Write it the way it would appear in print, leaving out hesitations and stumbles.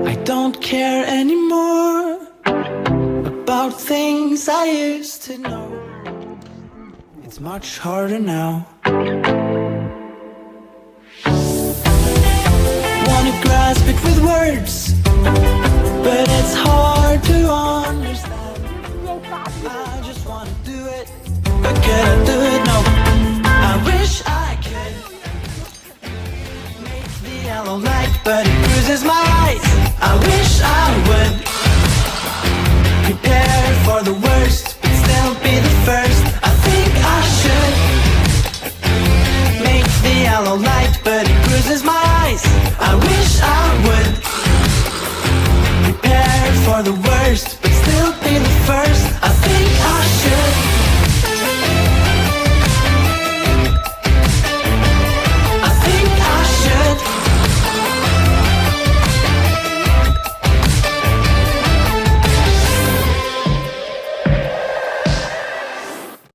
I don't care anymore about things I used to know. It's much harder now. Wanna grasp it with words, but it's hard to understand. I just wanna do it, but can I do it? No. I wish I could make the yellow light, but it bruises my eyes. I wish I would prepare for the worst, but still be the first. I think I should make the yellow light, but it bruises my eyes. I wish I would